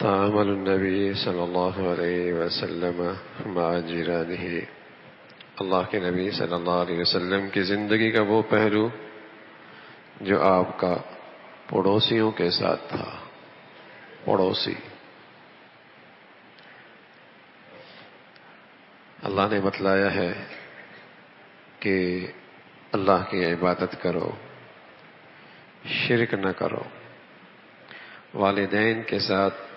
تعامل النبی صلی اللہ علیہ وسلم مع جیرانہ، اللہ کے نبی صلی اللہ علیہ وسلم کی زندگی کا وہ پہلو جو آپ کا پڑوسیوں کے ساتھ تھا۔ پڑوسی، اللہ نے بتلایا ہے کہ اللہ کی عبادت کرو، شرک نہ کرو، والدین کے ساتھ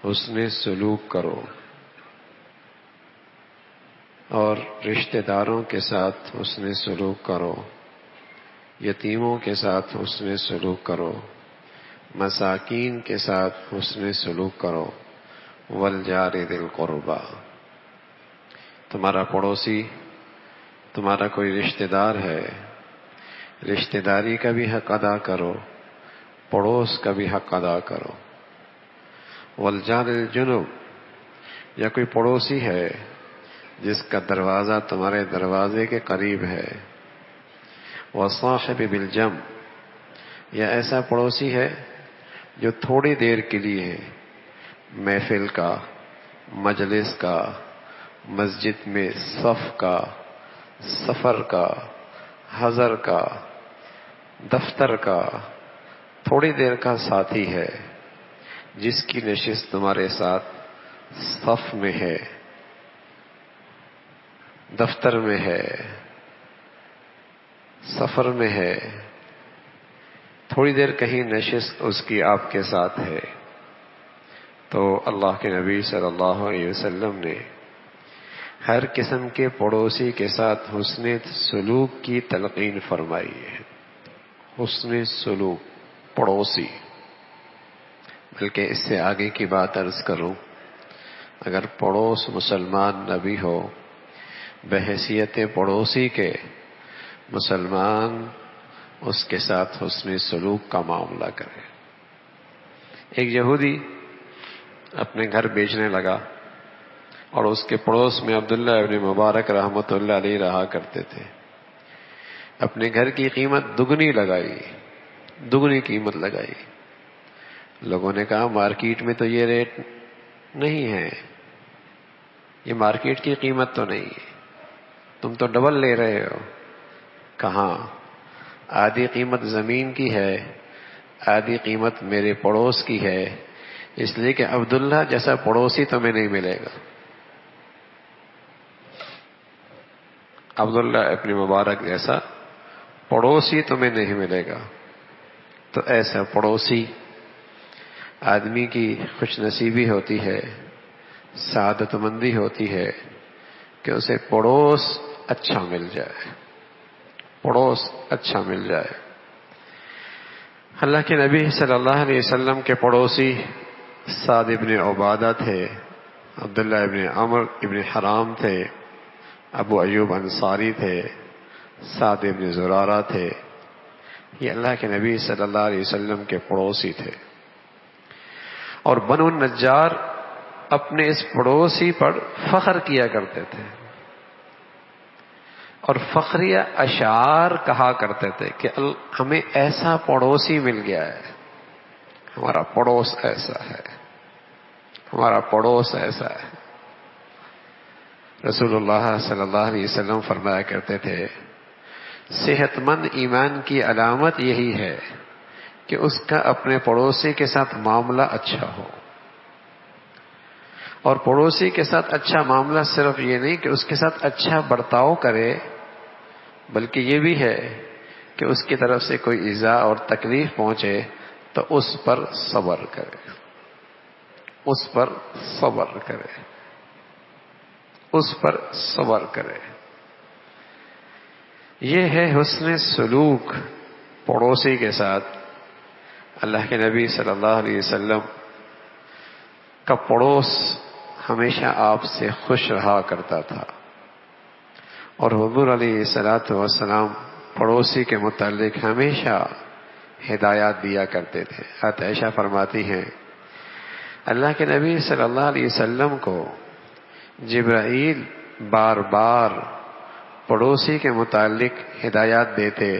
حسن سلوک کرو اور رشتہ داروں کے ساتھ حسن سلوک کرو، یتیموں کے ساتھ حسن سلوک کرو، مساکین کے ساتھ حسن سلوک کرو، والجار ذی القربی، تمہارا پڑوسی تمہارا کوئی رشتہ دار ہے، رشتہ داری کا بھی حق ادا کرو، پڑوس کا بھی حق ادا کرو۔ والجار الجنب، یا کوئی پڑوسی ہے جس کا دروازہ تمہارے دروازے کے قریب ہے۔ والصاحب بالجنب، یا ایسا پڑوسی ہے جو تھوڑی دیر کے لیے ہے، محفل کا، مجلس کا، مسجد میں صف کا، سفر کا، حضر کا، دفتر کا، تھوڑی دیر کا ساتھی ہے، جس کی نشست تمہارے ساتھ صف میں ہے، دفتر میں ہے، سفر میں ہے، تھوڑی دیر کہیں نشست اس کی آپ کے ساتھ ہے، تو اللہ کے نبی صلی اللہ علیہ وسلم نے ہر قسم کے پڑوسی کے ساتھ حسن سلوک کی تلقین فرمائی ہے۔ حسن سلوک، پڑوسی، بلکہ اس سے آگے کی بات عرض کروں، اگر پڑوس مسلمان نہ بھی ہو، بحیثیت پڑوسی کے مسلمان اس کے ساتھ حسن سلوک کا معاملہ کرے۔ ایک یہودی اپنے گھر بیچنے لگا اور اس کے پڑوس میں عبداللہ ابن مبارک رحمۃ اللہ علیہ رہا کرتے تھے۔ اپنے گھر کی قیمت دگنی قیمت لگائی۔ لوگوں نے کہا مارکیٹ میں تو یہ ریٹ نہیں ہے، یہ مارکیٹ کی قیمت تو نہیں ہے، تم تو ڈبل لے رہے ہو۔ کہاں؟ آدھی قیمت زمین کی ہے، آدھی قیمت میرے پڑوس کی ہے، اس لیے کہ عبداللہ جیسا پڑوسی تمہیں نہیں ملے گا۔ عبداللہ ابن مبارک جیسا پڑوسی تمہیں نہیں ملے گا۔ تو ایسا پڑوسی آدمی کی خوش نصیبی ہوتی ہے، سعادت مندی ہوتی ہے کہ اسے پڑوس اچھا مل جائے، پڑوس اچھا مل جائے۔ اللہ کے نبی صلی اللہ علیہ وسلم کے پڑوسی سعد ابن عبادہ تھے، عبداللہ ابن عمر ابن حرام تھے، ابو ایوب انصاری تھے، سعد ابن زرارہ تھے۔ یہ اللہ کے نبی صلی اللہ علیہ وسلم کے پڑوسی تھے، اور بنو النجار اپنے اس پڑوسی پر فخر کیا کرتے تھے اور فخریہ اشعار کہا کرتے تھے کہ ہمیں ایسا پڑوسی مل گیا ہے، ہمارا پڑوس ایسا ہے، ہمارا پڑوس ایسا ہے۔ رسول اللہ صلی اللہ علیہ وسلم فرمایا کرتے تھے صحت مند ایمان کی علامت یہی ہے کہ اس کا اپنے پڑوسی کے ساتھ معاملہ اچھا ہو، اور پڑوسی کے ساتھ اچھا معاملہ صرف یہ نہیں کہ اس کے ساتھ اچھا برتاؤ کرے، بلکہ یہ بھی ہے کہ اس کی طرف سے کوئی ایذا اور تکلیف پہنچے تو اس پر صبر کرے، اس پر صبر کرے، اس پر صبر کرے۔ یہ ہے حسن سلوک پڑوسی کے ساتھ۔ اللہ کے نبی صلی اللہ علیہ وسلم کا پڑوس ہمیشہ آپ سے خوش رہا کرتا تھا، اور حضور علیہ الصلوۃ والسلام پڑوسی کے متعلق ہمیشہ ہدایات دیا کرتے تھے۔ عائشہ فرماتی ہیں اللہ کے نبی صلی اللہ علیہ وسلم کو جبرائیل بار بار پڑوسی کے متعلق ہدایات دیتے،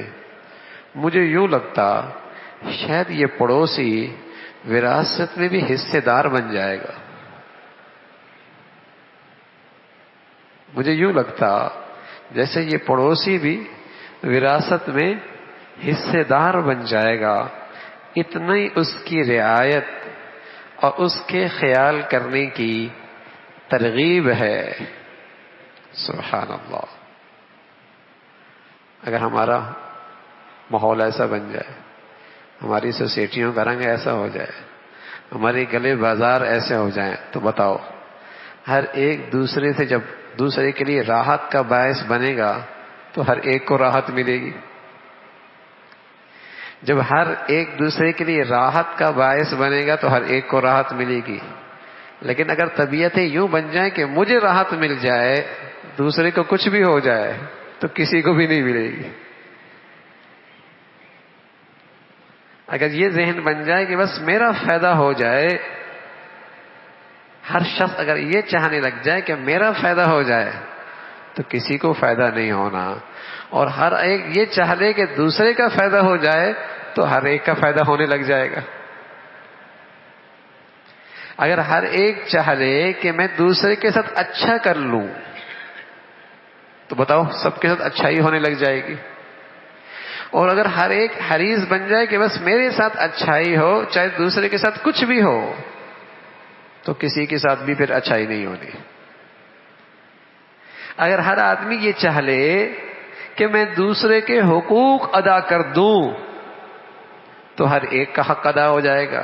مجھے یوں لگتا شاید یہ پڑوسی وراثت میں بھی حصے دار بن جائے گا. مجھے یوں لگتا جیسے یہ پڑوسی بھی وراثت میں حصے دار بن جائے گا. اتنی اس کی رعایت اور اس کے خیال کرنے کی ترغیب ہے. سبحان اللہ. اگر ہمارا ماحول ایسا بن جائے، ہماری سوسائٹیوں کا رنگ ایسا ہو جائے، ہمارے گلے بازار ایسے ہو جائیں، تو بتاؤ ہر ایک دوسرے سے جب دوسرے کے لیے راحت کا باعث بنے گا تو ہر ایک کو راحت ملے گی. جب ہر ایک دوسرے کے لیے راحت کا باعث بنے گا تو ہر ایک کو راحت ملے گی. لیکن اگر طبیعتیں یوں بن جائیں کہ مجھے راحت مل جائے، دوسرے کو کچھ بھی ہو جائے، تو کسی کو بھی نہیں ملے گی. اگر یہ ذہن بن جائے کہ بس میرا فائدہ ہو جائے، ہر شخص اگر یہ چاہنے لگ جائے کہ میرا فائدہ ہو جائے، تو کسی کو فائدہ نہیں ہونا. اور ہر ایک یہ چاہ لے کہ دوسرے کا فائدہ ہو جائے تو ہر ایک کا فائدہ ہونے لگ جائے گا. اگر ہر ایک چاہ لے کہ میں دوسرے کے ساتھ اچھا کر لوں، تو بتاؤ سب کے ساتھ اچھائی ہونے لگ جائے گی. اور اگر ہر ایک حریص بن جائے کہ بس میرے ساتھ اچھائی ہو چاہے دوسرے کے ساتھ کچھ بھی ہو، تو کسی کے ساتھ بھی پھر اچھائی نہیں ہونی. اگر ہر آدمی یہ چاہ لے کہ میں دوسرے کے حقوق ادا کر دوں، تو ہر ایک کا حق ادا ہو جائے گا.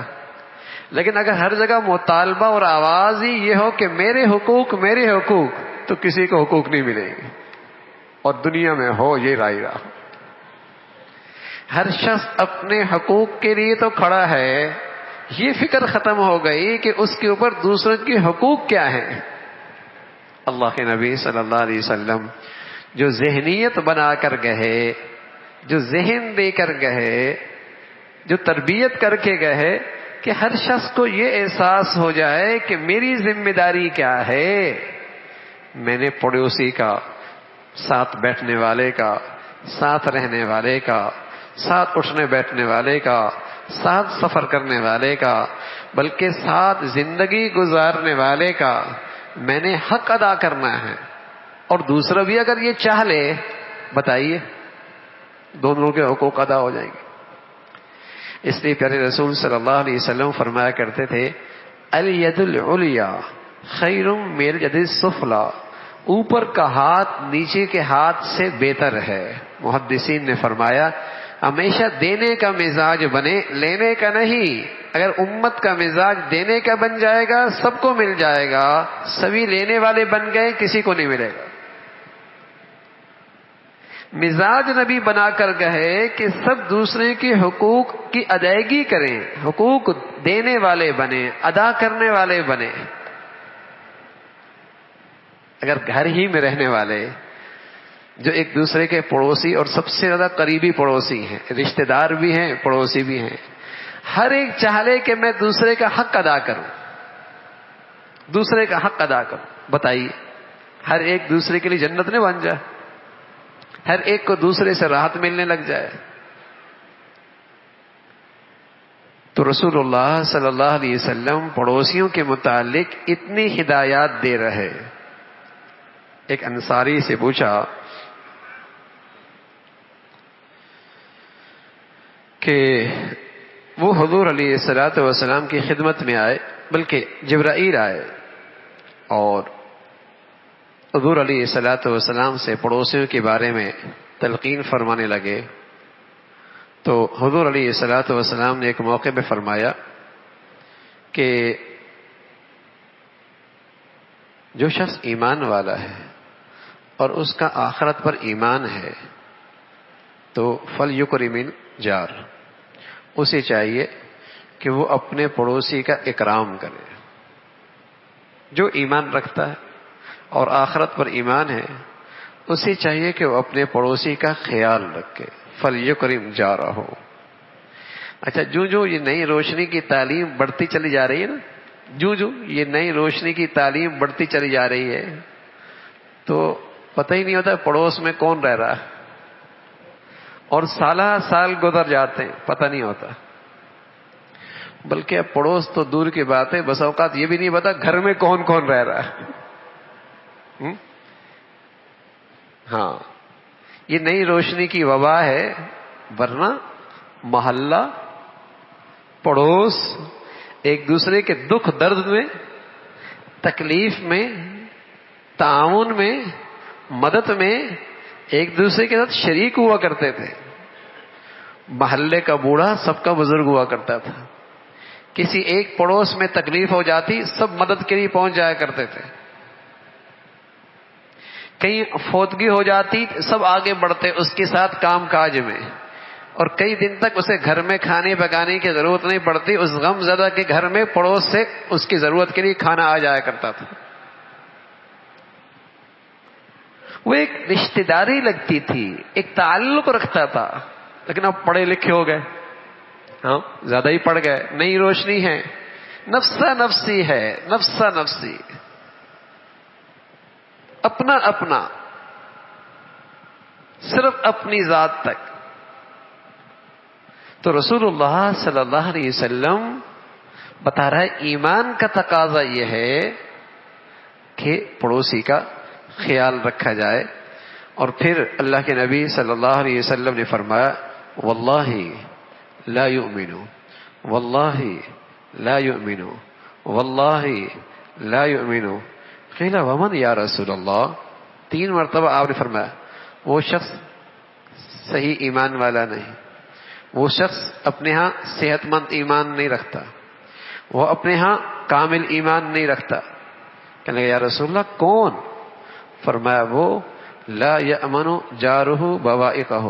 لیکن اگر ہر جگہ مطالبہ اور آواز ہی یہ ہو کہ میرے حقوق میرے حقوق، تو کسی کو حقوق نہیں ملے گی. اور دنیا میں ہو یہ رائے گا، ہر شخص اپنے حقوق کے لیے تو کھڑا ہے، یہ فکر ختم ہو گئی کہ اس کے اوپر دوسروں کے حقوق کیا ہیں. اللہ کے نبی صلی اللہ علیہ وسلم جو ذہنیت بنا کر گئے، جو ذہن دے کر گئے، جو تربیت کر کے گئے کہ ہر شخص کو یہ احساس ہو جائے کہ میری ذمہ داری کیا ہے. میں نے پڑوسی کا، ساتھ بیٹھنے والے کا، ساتھ رہنے والے کا، ساتھ اٹھنے بیٹھنے والے کا، ساتھ سفر کرنے والے کا، بلکہ ساتھ زندگی گزارنے والے کا میں نے حق ادا کرنا ہے. اور دوسرا بھی اگر یہ چاہ لے، بتائیے دونوں کے حقوق ادا ہو جائیں گے. اس لیے پیارے رسول صلی اللہ علیہ وسلم فرمایا کرتے تھے، الید العلیا خیر من الید السفلی، اوپر کا ہاتھ نیچے کے ہاتھ سے بہتر ہے. محدثین نے فرمایا ہمیشہ دینے کا مزاج بنے، لینے کا نہیں. اگر امت کا مزاج دینے کا بن جائے گا سب کو مل جائے گا، سبھی لینے والے بن گئے کسی کو نہیں ملے گا. مزاج نبی بنا کر گئے کہ سب دوسرے کے حقوق کی ادائیگی کریں، حقوق دینے والے بنے، ادا کرنے والے بنے. اگر گھر ہی میں رہنے والے جو ایک دوسرے کے پڑوسی اور سب سے زیادہ قریبی پڑوسی ہیں، رشتہ دار بھی ہیں پڑوسی بھی ہیں، ہر ایک چاہ لے کہ میں دوسرے کا حق ادا کروں، دوسرے کا حق ادا کروں، بتائیے ہر ایک دوسرے کے لیے جنت نہیں بن جائے، ہر ایک کو دوسرے سے راحت ملنے لگ جائے. تو رسول اللہ صلی اللہ علیہ وسلم پڑوسیوں کے متعلق اتنی ہدایات دے رہے. ایک انصاری سے پوچھا کہ وہ حضور علیہ الصلوۃ والسلام کی خدمت میں آئے، بلکہ جبرائیل آئے اور حضور علیہ الصلوۃ والسلام سے پڑوسیوں کے بارے میں تلقین فرمانے لگے. تو حضور علیہ الصلوۃ والسلام نے ایک موقع پہ فرمایا کہ جو شخص ایمان والا ہے اور اس کا آخرت پر ایمان ہے تو فلیکرم جار، اسے چاہیے کہ وہ اپنے پڑوسی کا اکرام کرے. جو ایمان رکھتا ہے اور آخرت پر ایمان ہے اسے چاہیے کہ وہ اپنے پڑوسی کا خیال رکھے. فلیکرم جارہ. اچھا، جو یہ نئی روشنی کی تعلیم بڑھتی چلی جا رہی ہے نا، جو یہ نئی روشنی کی تعلیم بڑھتی چلی جا رہی ہے تو پتہ ہی نہیں ہوتا پڑوس میں کون رہ رہا ہے، اور سالہ سال گزر جاتے ہیں پتہ نہیں ہوتا. بلکہ اب پڑوس تو دور کی بات ہے، بس اوقات یہ بھی نہیں پتا گھر میں کون کون رہ رہا ہے۔ ہاں، یہ نئی روشنی کی وبا ہے، ورنہ محلہ، پڑوس ایک دوسرے کے دکھ درد میں، تکلیف میں، تعاون میں، مدد میں ایک دوسرے کے ساتھ شریک ہوا کرتے تھے۔ محلے کا بوڑھا سب کا بزرگ ہوا کرتا تھا، کسی ایک پڑوس میں تکلیف ہو جاتی سب مدد کے لیے پہنچ جایا کرتے تھے، کہیں فوتگی ہو جاتی سب آگے بڑھتے اس کے ساتھ کام کاج میں، اور کئی دن تک اسے گھر میں کھانے پکانے کی ضرورت نہیں پڑتی، اس غم زدہ کے گھر میں پڑوس سے اس کی ضرورت کے لیے کھانا آ جایا کرتا تھا۔ وہ ایک رشتہ داری لگتی تھی، ایک تعلق رکھتا تھا۔ لیکن اب پڑھے لکھے ہو گئے، ہاں زیادہ ہی پڑھ گئے، نئی روشنی ہے، نفسا نفسی ہے، نفسا نفسی، اپنا اپنا، صرف اپنی ذات تک۔ تو رسول اللہ صلی اللہ علیہ وسلم بتا رہا ہے ایمان کا تقاضا یہ ہے کہ پڑوسی کا خیال رکھا جائے۔ اور پھر اللہ کے نبی صلی اللہ علیہ وسلم نے فرمایا واللہ لا یؤمن، واللہ لا یؤمن، واللہ لا یؤمن، قیل ومن یا رسول اللہ، 3 مرتبہ آپ نے فرمایا وہ شخص صحیح ایمان والا نہیں، وہ شخص اپنے ہاں صحت مند ایمان نہیں رکھتا، وہ اپنے ہاں کامل ایمان نہیں رکھتا۔ کہنے لگے یا رسول اللہ کون؟ فرمایا وہ لا یأمن جارہ بوائقہ،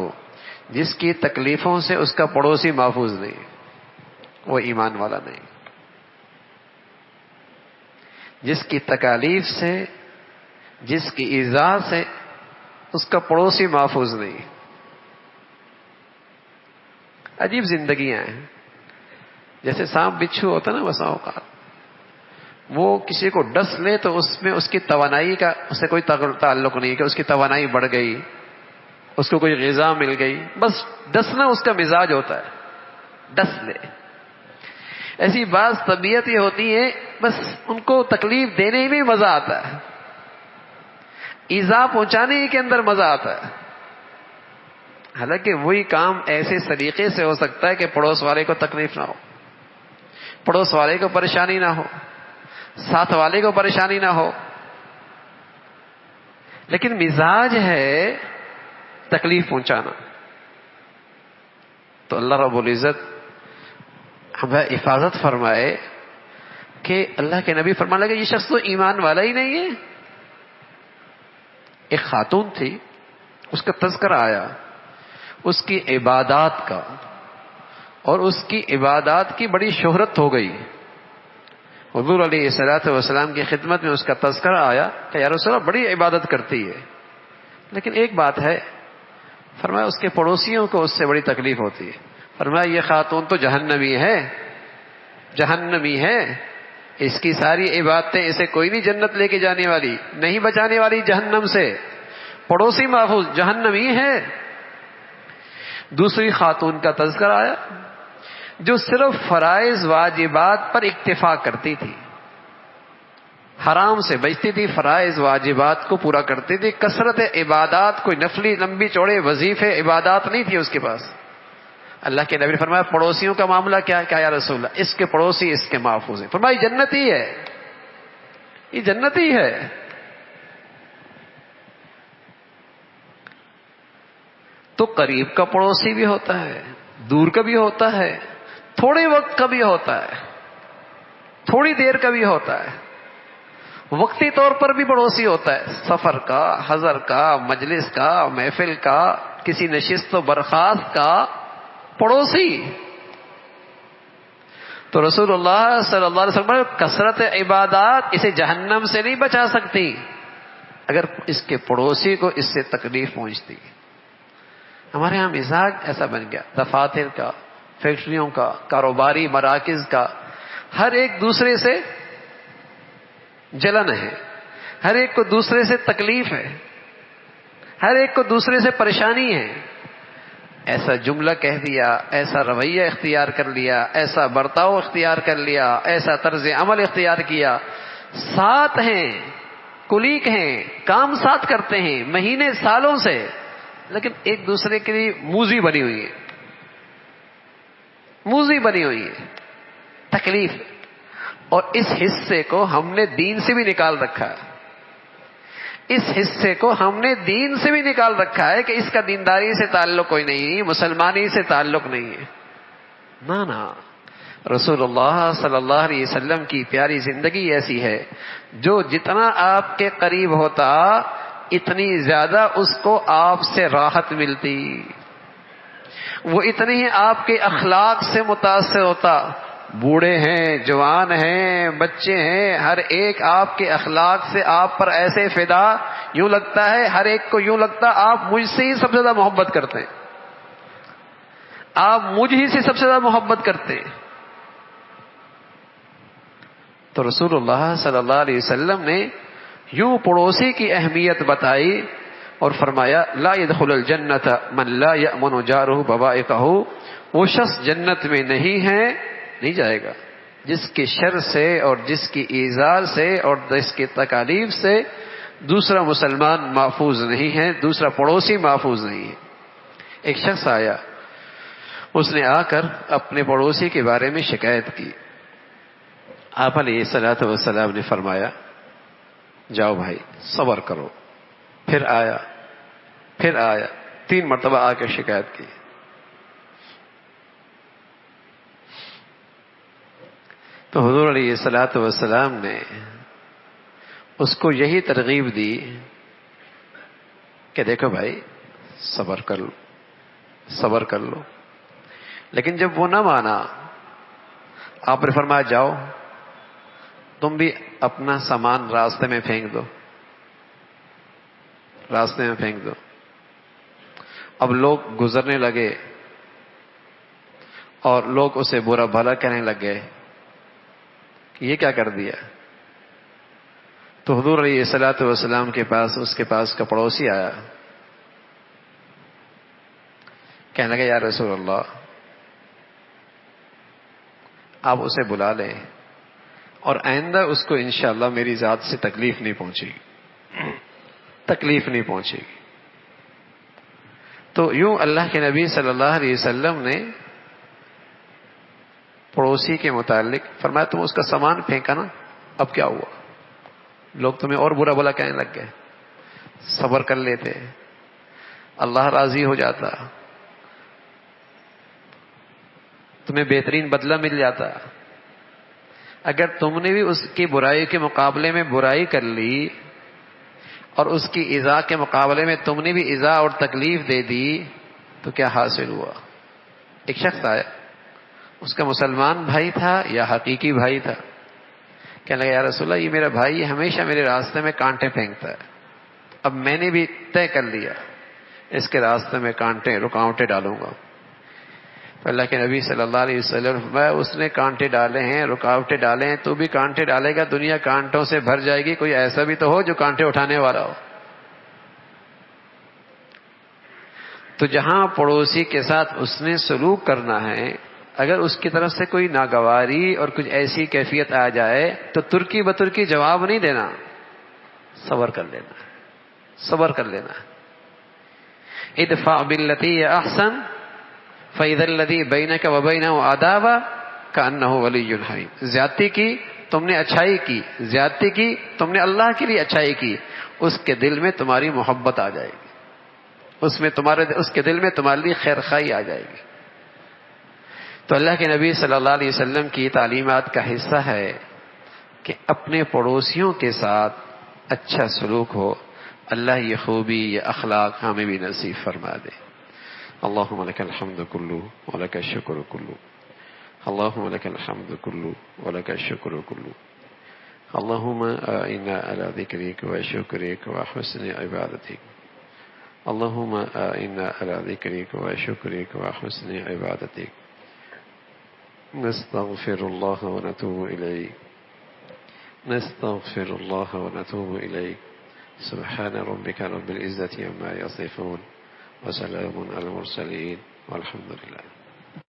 جس کی تکلیفوں سے اس کا پڑوسی محفوظ نہیں، وہ ایمان والا نہیں، جس کی تکالیف سے، جس کی ایذا سے اس کا پڑوسی محفوظ نہیں۔ عجیب زندگیاں ہیں، جیسے سانپ بچھو ہوتا نا بسا اوقات، وہ کسی کو ڈس لے تو اس میں اس کی توانائی کا اس سے کوئی تعلق نہیں کہ اس کی توانائی بڑھ گئی، اس کو کوئی غذا مل گئی، بس ڈسنا اس کا مزاج ہوتا ہے، ڈس لے۔ ایسی بعض طبیعت یہ ہوتی ہے بس ان کو تکلیف دینے میں مزہ آتا ہے، ایذا پہنچانے کے اندر مزہ آتا ہے، حالانکہ وہی کام ایسے طریقے سے ہو سکتا ہے کہ پڑوس والے کو تکلیف نہ ہو، پڑوس والے کو پریشانی نہ ہو، ساتھ والے کو پریشانی نہ ہو، لیکن مزاج ہے تکلیف پہنچانا۔ تو اللہ رب العزت ہمیں حفاظت فرمائے کہ اللہ کے نبی فرمانے لگے یہ شخص تو ایمان والا ہی نہیں ہے۔ ایک خاتون تھی، اس کا تذکرہ آیا اس کی عبادات کا، اور اس کی عبادات کی بڑی شہرت ہو گئی۔ حضور علیہ الصلوۃ والسلام کی خدمت میں اس کا تذکرہ آیا کہ یا رسول اللہ بڑی عبادت کرتی ہے، لیکن ایک بات ہے، فرمایا اس کے پڑوسیوں کو اس سے بڑی تکلیف ہوتی ہے۔ فرمایا یہ خاتون تو جہنمی ہے، جہنمی ہے، اس کی ساری عبادتیں اسے کوئی نہیں جنت لے کے جانے والی، نہیں بچانے والی جہنم سے، پڑوسی محفوظ، جہنمی ہے۔ دوسری خاتون کا تذکرہ آیا جو صرف فرائض واجبات پر اکتفا کرتی تھی، حرام سے بچتی تھی، فرائض واجبات کو پورا کرتی تھی، کثرت عبادات، کوئی نفلی لمبی چوڑے وظیفے عبادات نہیں تھی اس کے پاس۔ اللہ کے نبی نے فرمایا پڑوسیوں کا معاملہ کیا ہے؟ کیا یا رسول اللہ اس کے پڑوسی اس کے محفوظ ہیں۔ فرمایا یہ جنتی ہے، یہ جنتی ہے۔ تو قریب کا پڑوسی بھی ہوتا ہے، دور کا بھی ہوتا ہے، تھوڑے وقت کا بھی ہوتا ہے، تھوڑی دیر کا بھی ہوتا ہے، وقتی طور پر بھی پڑوسی ہوتا ہے، سفر کا، حضر کا، مجلس کا، محفل کا، کسی نشست و برخاست کا پڑوسی۔ تو رسول اللہ صلی اللہ علیہ وسلم کثرت عبادات اسے جہنم سے نہیں بچا سکتی اگر اس کے پڑوسی کو اس سے تکلیف پہنچتی۔ ہمارے ہاں مزاج ایسا بن گیا، دفاتر کا، فیکٹریوں کا، کاروباری مراکز کا، ہر ایک دوسرے سے جلن ہے، ہر ایک کو دوسرے سے تکلیف ہے، ہر ایک کو دوسرے سے پریشانی ہے، ایسا جملہ کہہ دیا، ایسا رویہ اختیار کر لیا، ایسا برتاؤ اختیار کر لیا، ایسا طرز عمل اختیار کیا، ساتھ ہیں، کلیگ ہیں، کام ساتھ کرتے ہیں مہینے سالوں سے، لیکن ایک دوسرے کے لیے موذی بنی ہوئی ہے، موذی بنی ہوئی ہے، تکلیف. اور اس حصے کو ہم نے دین سے بھی نکال رکھا ہے، اس حصے کو ہم نے دین سے بھی نکال رکھا ہے کہ اس کا دینداری سے تعلق کوئی نہیں، مسلمانی سے تعلق نہیں ہے. نا رسول اللہ صلی اللہ علیہ وسلم کی پیاری زندگی ایسی ہے جو جتنا آپ کے قریب ہوتا اتنی زیادہ اس کو آپ سے راحت ملتی، وہ اتنی ہی آپ کے اخلاق سے متاثر ہوتا. بوڑھے ہیں، جوان ہیں، بچے ہیں، ہر ایک آپ کے اخلاق سے آپ پر ایسے فدا، یوں لگتا ہے ہر ایک کو یوں لگتا آپ مجھ سے ہی سب سے زیادہ محبت کرتے ہیں، آپ مجھ ہی سے سب سے زیادہ محبت کرتے ہیں. تو رسول اللہ صلی اللہ علیہ وسلم نے یوں پڑوسی کی اہمیت بتائی اور فرمایا لا يدخل الجنت من لا يأمن جارہ بوائقہ، وہ شخص جنت میں نہیں جائے گا جس کی شر سے اور جس کی ایذا سے اور جس کی تکالیف سے دوسرا مسلمان محفوظ نہیں ہے، دوسرا پڑوسی محفوظ نہیں ہے. ایک شخص آیا، اس نے آ کر اپنے پڑوسی کے بارے میں شکایت کی. آپ علیہ الصلوۃ والسلام نے فرمایا جاؤ بھائی صبر کرو. پھر آیا 3 مرتبہ آ کر شکایت کی. تو حضور علیہ الصلوۃ والسلام نے اس کو یہی ترغیب دی کہ دیکھو بھائی صبر کر لو. لیکن جب وہ نہ مانا، آپ نے فرمایا جاؤ تم بھی اپنا سامان راستے میں پھینک دو. اب لوگ گزرنے لگے اور لوگ اسے برا بھلا کہنے لگ گئے کہ یہ کیا کر دیا. تو حضور علیہ الصلوۃ والسلام کے پاس اس کے پاس کا پڑوسی آیا، کہنے لگا یا رسول اللہ آپ اسے بلا لیں اور آئندہ اس کو انشاءاللہ میری ذات سے تکلیف نہیں پہنچے گی. تو یوں اللہ کے نبی صلی اللہ علیہ وسلم نے پڑوسی کے متعلق فرمایا تم اس کا سامان پھینکا نا، اب کیا ہوا، لوگ تمہیں اور برا بھلا کہنے لگ گئے، صبر کر لیتے، اللہ راضی ہو جاتا، تمہیں بہترین بدلہ مل جاتا. اگر تم نے بھی اس کی برائی کے مقابلے میں برائی کر لی اور اس کی ایذا کے مقابلے میں تم نے بھی ایذا اور تکلیف دے دی تو کیا حاصل ہوا. ایک شخص آیا، اس کا مسلمان بھائی تھا یا حقیقی بھائی تھا، کہنے لگا یا رسول اللہ یہ میرا بھائی ہمیشہ میرے راستے میں کانٹے پھینکتا ہے، اب میں نے بھی طے کر لیا اس کے راستے میں رکاوٹیں ڈالوں گا. اللہ کے نبی صلی اللہ علیہ وسلم اس نے کانٹے ڈالے ہیں، رکاوٹیں ڈالے ہیں، تو بھی کانٹے ڈالے گا، دنیا کانٹوں سے بھر جائے گی، کوئی ایسا بھی تو ہو جو کانٹے اٹھانے والا ہو. تو جہاں پڑوسی کے ساتھ اس نے سلوک کرنا ہے، اگر اس کی طرف سے کوئی ناگواری اور کچھ ایسی کیفیت آ جائے تو ترکی بترکی جواب نہیں دینا، صبر کر لینا. ادفع باللتی احسن فَإِذَا الَّذِي بَيْنَكَ وَبَيْنَهُ عَدَاوَةٌ كَأَنَّهُ وَلِيٌّ حَمِيمٌ. زیادتی کی تم نے اچھائی کی، زیادتی کی تم نے اللہ کے لیے اچھائی کی، اس کے دل میں تمہاری محبت آ جائے گی، اس کے دل میں تمہارے لیے خیر خواہی آ جائے گی. تو اللہ کے نبی صلی اللہ علیہ وسلم کی تعلیمات کا حصہ ہے کہ اپنے پڑوسیوں کے ساتھ اچھا سلوک ہو. اللہ یہ خوبی، یہ اخلاق ہمیں بھی نصیب فرما دے. اللهم لك الحمد كله ولك الشكر كله، اللهم لك الحمد كله ولك الشكر كله، اللهم أعنا على ذكرك وشكرك وحسن عبادتك، اللهم أعنا على ذكرك وشكرك وحسن عبادتك. نستغفر الله ونتوب إليك. سبحان ربك رب العزة عما يصفون وسلام على المرسلين والحمد للہ.